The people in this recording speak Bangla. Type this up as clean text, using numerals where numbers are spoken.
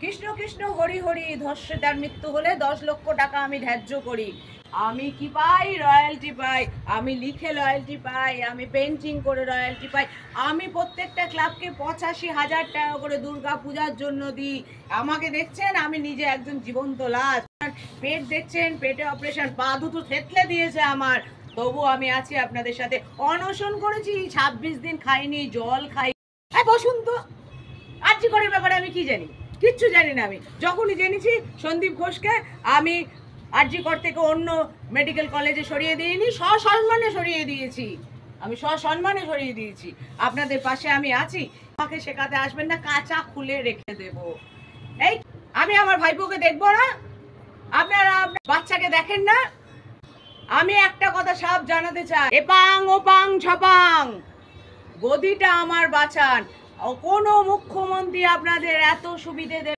কৃষ্ণ কৃষ্ণ হরি হরি, ধর্ষিতার মৃত্যু হলে 10 লক্ষ টাকা আমি ধার্য করি। আমি কি পাই? রয়্যালটি পাই। আমি লিখে রয়্যালটি পাই, আমি পেন্টিং করে রয়্যালটি পাই। আমি প্রত্যেকটা ক্লাবকে 85,000 টাকা করে দুর্গা পূজার জন্য দিই। আমাকে দেখছেন, আমি নিজে একজন জীবন্ত লাশ। পেট দেখছেন, পেটে অপারেশন, পা দুটো থেতলে দিয়েছে আমার, তবু আমি আছি আপনাদের সাথে। অনশন করেছি 26 দিন, খাইনি, জল খাই। বসুন তো, আর্জি করার ব্যাপারে আমি কি জানি? কিচ্ছু জানি না। আমি যখনই জেনেছি সন্দীপ ঘোষকে আমি আরজি কর থেকে অন্য মেডিকেল কলেজে সরিয়ে দিইনি, সসম্মানে সরিয়ে দিয়েছি। আমি সসম্মানে সরিয়ে দিয়েছি। আপনাদের পাশে আমি আছি। আমাকে শেখাতে আসবেন না, কাঁচা খুলে রেখে দেব। এই আমি আমার ভাইপোকে দেখবো না? আপনারা বাচ্চাকে দেখেন না? আমি একটা কথা সাফ জানাতে চাই, এপাং ওপাং ঝপাং, গদিটা আমার বাঁচান। কোনো মুখ্যমন্ত্রী আপনাদের এত সুবিধে দেবে